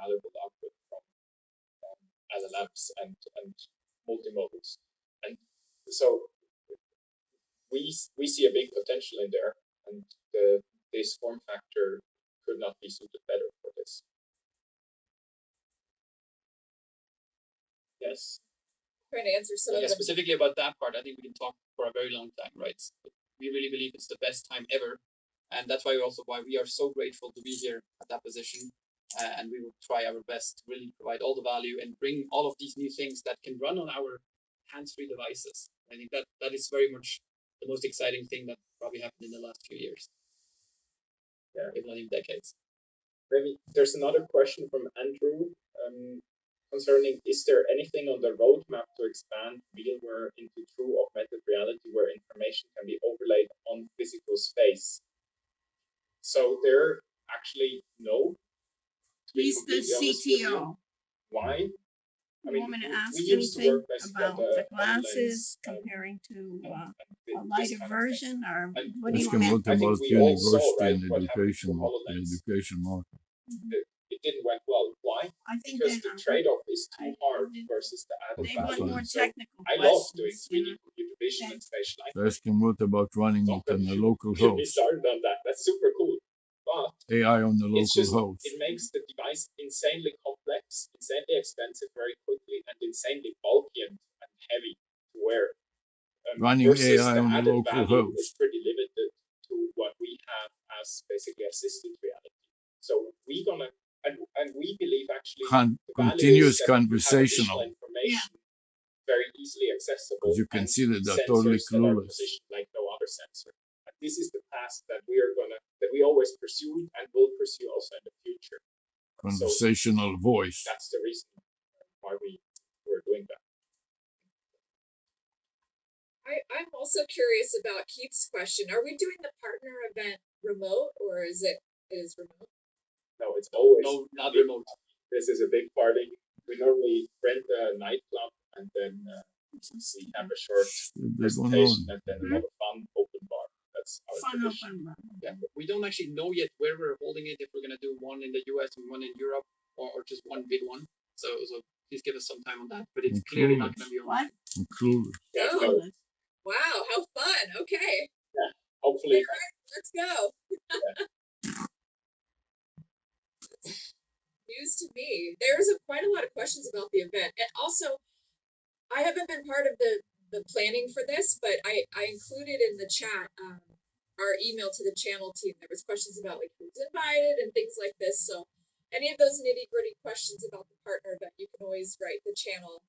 valuable output from LLMs and multimodals. And so we see a big potential in there, and this form factor could not be suited better for this. Yes. Trying to answer some of them. Specifically about that part, I think we can talk for a very long time, right? We really believe it's the best time ever, and that's why we are so grateful to be here at that position, and we will try our best to really provide all the value and bring all of these new things that can run on our hands-free devices. I think that is very much the most exciting thing that probably happened in the last few years. Yeah, if not even decades. Maybe there's another question from Andrew concerning, is there anything on the roadmap to expand realware into true augmented reality where information can be overlaid on physical space? So there actually no. He's the CTO. Why? I mean, want me to ask anything about the glasses comparing to a lighter version, or what do you want? About university and education market. It didn't went well. Why? I think because the trade-off is too hard versus the added value. They want more technical questions. I love doing 3D computer vision and spatial light. Asking what about running it on the local host? We started on that. That's super cool. But AI on the local host. It makes the device insanely complex, insanely expensive very quickly, and insanely bulky and heavy to wear. Running AI on the local host is pretty limited to what we have as basically assisted reality. So we're gonna, and we believe actually continuous conversational information, very easily accessible. You can see that they're totally clueless, like no other sensor. And this is the path that we always pursued and will pursue also in the future. Conversational voice. That's the reason why we're doing that. I'm also curious about Keith's question. Are we doing the partner event remote, or is it remote? No, it's always not remote. This is a big party. We normally rent a nightclub and then we have a short presentation and then a lot of fun open bar. That's our tradition. Yeah, we don't actually know yet where we're holding it. If we're gonna do one in the US and one in Europe, or just one big one. So please give us some time on that. But it's clearly not gonna be online. Yeah, wow, how fun! Okay. Yeah, hopefully. Let's go. Yeah. News to me. There's quite a lot of questions about the event, and also, I haven't been part of the planning for this, but I included in the chat our email to the channel team. There was questions about like who's invited and things like this. So any of those nitty-gritty questions about the partner event, you can always write the channel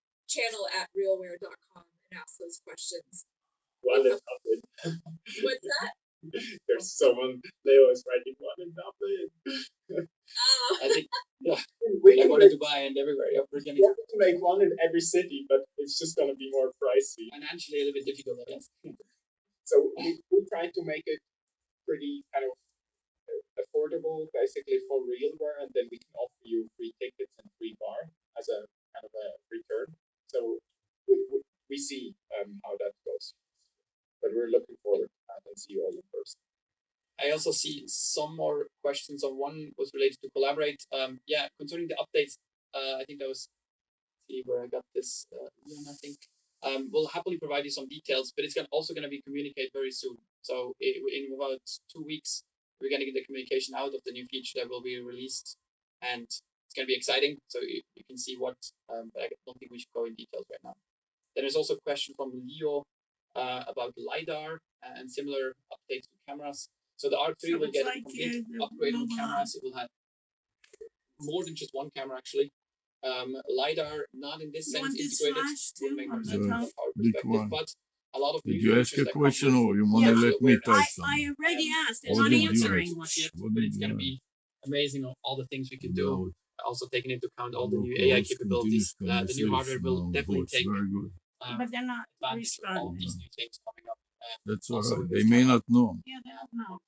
at realware.com and ask those questions. What's that? There's someone, Leo is writing one in Dublin. I think, yeah, we want to Dubai and everywhere. Yeah, we're going to make one in every city, but it's just going to be more pricey. Financially, a little bit difficult, I guess. So we try to make it pretty kind of affordable, basically for realware, and then we can offer you free tickets and free bar as a kind of a return. So we see how that goes. But we're looking forward to that and see you all in person. I also see some more questions. One was related to Collaborate. Concerning the updates, I think that was, see where I got this. I think we'll happily provide you some details, but it's also going to be communicated very soon. So in about 2 weeks, we're going to get the communication out of the new feature that will be released, and it's going to be exciting. So you can see what. But I don't think we should go in details right now. Then there's also a question from Leo. About LiDAR and similar updates to cameras. So the R3 will get a complete upgrade on cameras. It will have more than just one camera, actually. LiDAR, not in this sense integrated, would make more sense from a power perspective, but a lot of Did you ask a question or you want to let me type something? I already asked. I'm not answering. But it's going to be amazing all the things we can do. Also taking into account all the new AI capabilities. The new hardware will definitely take. But they're not responding. All these new things coming up. That's all right. They may not know. Yeah, they don't know.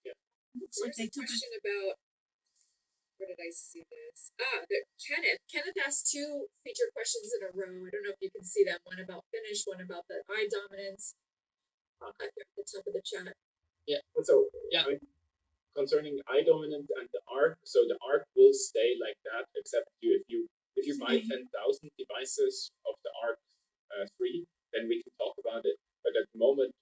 Yeah. Looks like they took a question about. Where did I see this? Kenneth asked 2 feature questions in a row. I don't know if you can see them. One about finish, one about the eye dominance. At the top of the chat. Yeah. So yeah. Concerning eye dominant and the R So the ARC will stay like that, except if you buy 10,000 devices of the ARC 3, then we can talk about it. But at the moment,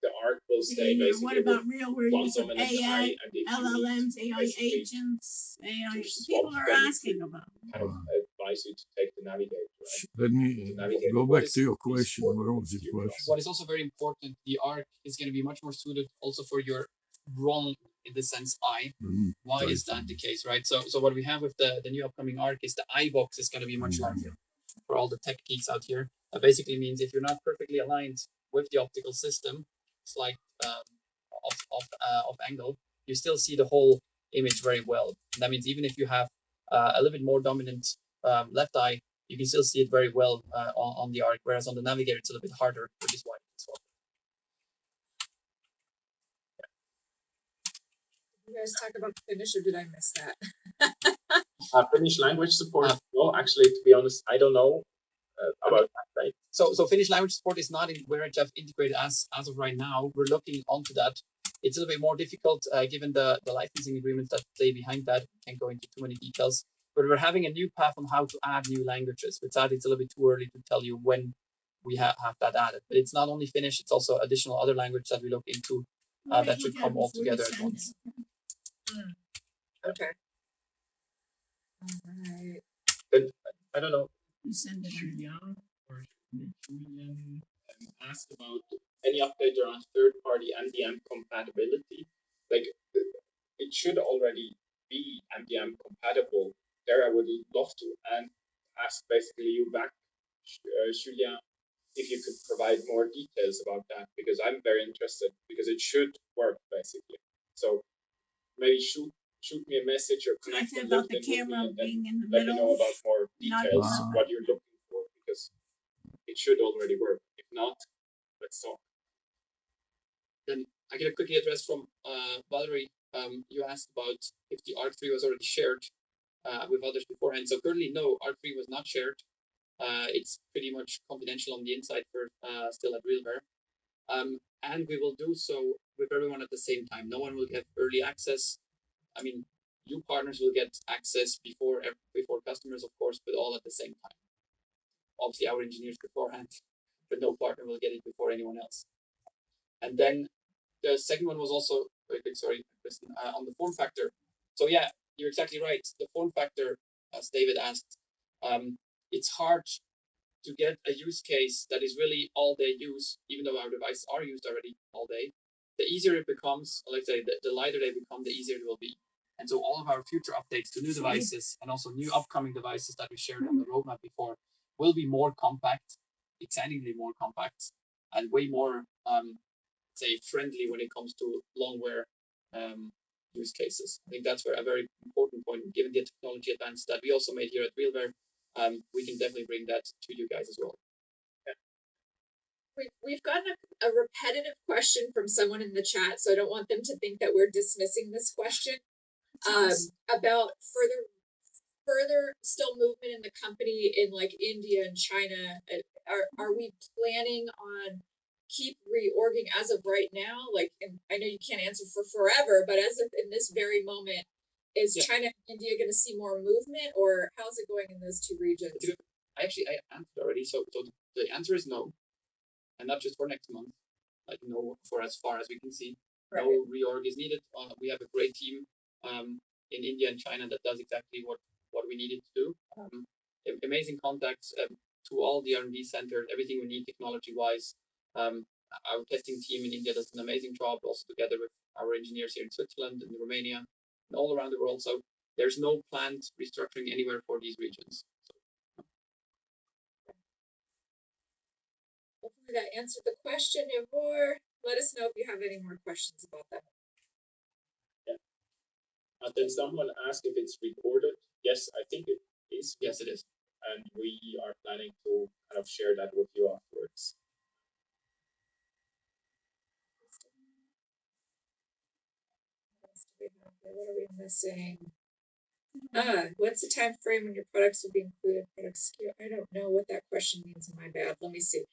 the ARC will stay basically. What about real world use of AI, LLMs, AI agents, AI? People are asking about. Kind of advise you to take the navigator. Right? Let me go back to your question. Where was your question? What is also very important, the ARC is going to be much more suited also for your wrong, in the sense I. Why is that the case, right? So what we have with the new upcoming ARC is the I box is going to be much larger. For all the tech geeks out here, that basically means if you're not perfectly aligned with the optical system, it's like off angle, you still see the whole image very well. And that means even if you have a little bit more dominant left eye, you can still see it very well on the ARC, whereas on the navigator it's a little bit harder, which is why it's swapped. You guys talk about Finnish, or did I miss that? Finnish language support. Well, actually, to be honest, I don't know about that. Right. So Finnish language support is not in where I have integrated as of right now. We're looking onto that. It's a little bit more difficult given the licensing agreements that play behind that. Can't go into too many details. But we're having a new path on how to add new languages. With that, it's a little bit too early to tell you when we have that added. But it's not only Finnish; it's also additional other language that we look into that should come all together at once. Okay. All right. But I don't know. You send it Julian asked about any update around third-party MDM compatibility. Like, it should already be MDM compatible. There, I would love to ask basically you back, Julian, if you could provide more details about that, because I'm very interested, because it should work basically. So maybe shoot me a message or connect about the camera being in the let middle. me know about more details, what you're looking for, because it should already work. If not, let's talk. Then I get a quick address from Valerie. You asked about if the ARC3 was already shared with others beforehand. So currently, no, ARC3 was not shared. It's pretty much confidential on the inside for still at RealWare. And we will do so with everyone at the same time. No one will get early access. I mean, you partners will get access before customers, of course, but all at the same time. Obviously, our engineers beforehand, but no partner will get it before anyone else. And then the second one was also, sorry, Kristen, on the form factor. So yeah, you're exactly right. The form factor, as David asked, it's hard to get a use case that is really all day use, even though our devices are used already all day. The easier it becomes, let's say, the lighter they become, the easier it will be. And so all of our future updates to new devices and also new upcoming devices that we shared on the roadmap before will be more compact, excitingly more compact, and way more, say, friendly when it comes to long wear use cases. I think that's a very important point, given the technology advance that we also made here at RealWare. We can definitely bring that to you guys as well. We've gotten a repetitive question from someone in the chat, so I don't want them to think that we're dismissing this question about further still movement in the company in like India and China. Are we planning on keep reorging as of right now? Like, and I know you can't answer for forever, but as of in this very moment, is China and India going to see more movement, or how's it going in those two regions? I answered already. So the answer is no, and not just for next month. Like no, for as far as we can see, right. No reorg is needed. We have a great team in India and China that does exactly what we needed to do. Amazing contacts to all the R&D centers, everything we need technology-wise. Our testing team in India does an amazing job, also together with our engineers here in Switzerland and Romania and all around the world. So there's no planned restructuring anywhere for these regions. Hopefully that answered the question, Yavor. Let us know if you have any more questions about that. Yeah. Then someone asked if it's recorded. Yes, I think it is. Yes, it is. And we are planning to kind of share that with you afterwards. What are we missing? What's the time frame when your products will be included? Products SKU? I don't know what that question means. My bad. Let me see.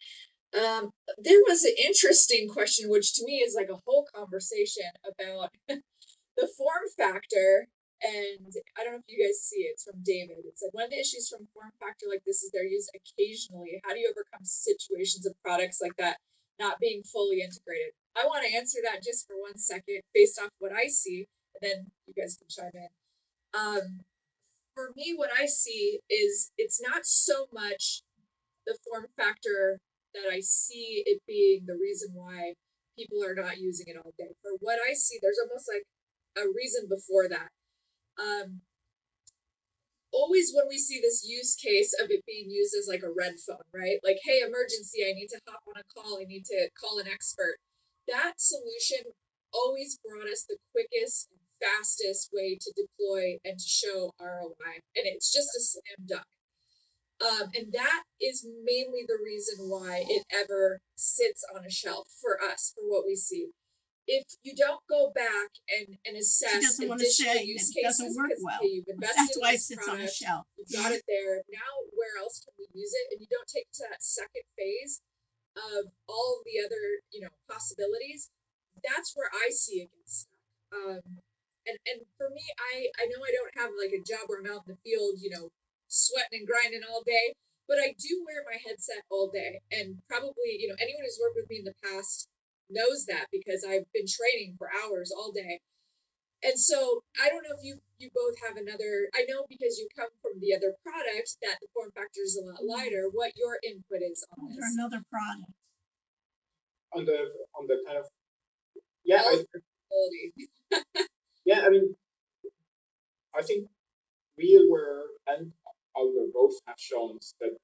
There was an interesting question, which to me is like a whole conversation about the form factor And I don't know if you guys see it. It's from David. It said, when the issues from form factor like this is they're used occasionally, how do you overcome situations of products like that not being fully integrated? I want to answer that just for 1 second based off what I see, and then you guys can chime in. For me, what I see is it's not so much the form factor that I see it being the reason why people are not using it all day. For what I see, there's almost like a reason before that. Always when we see this use case of it being used as like a red phone, right? Like, hey, emergency, I need to hop on a call, I need to call an expert. That solution always brought us the quickest, fastest way to deploy and to show ROI. And it's just a slam dunk. And that is mainly the reason why it ever sits on a shelf for us, for what we see. If you don't go back and assess additional use cases, doesn't work well. Hey, you've invested That's why in it this sits on a product, shelf. you've got it there. Now, where else can we use it? And you don't take it to that second phase of all the other, possibilities. That's where I see it get stuck. And for me, I know I don't have like a job where I'm out in the field, sweating and grinding all day, but I do wear my headset all day. And probably, anyone who's worked with me in the past knows that because I've been training for hours all day. And so I don't know if you both have another, I know because you come from the other product that the form factor is a lot lighter, what your input is on this. Or another product. On the kind of, yeah, yeah, I mean, I think RealWear and Outwear both have shown that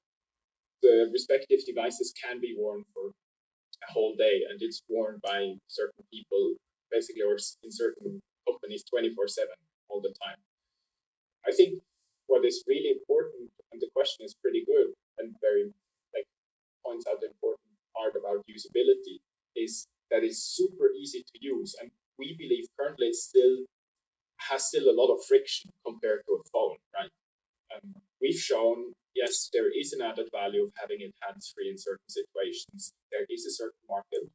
the respective devices can be worn for a whole day, and it's worn by certain people, basically, or in certain companies 24/7 all the time. I think what is really important, and the question is pretty good and very points out the important part about usability, is that it's super easy to use, and we believe currently it has a lot of friction compared to a phone, right? We've shown, yes, there is an added value of having it hands-free in certain situations. There is a certain market,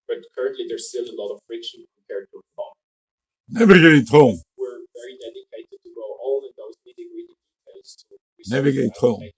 but currently there's still a lot of friction compared to a phone. Navigate home. We're very dedicated to go all in those nitty-gritty details to Navigate home. Make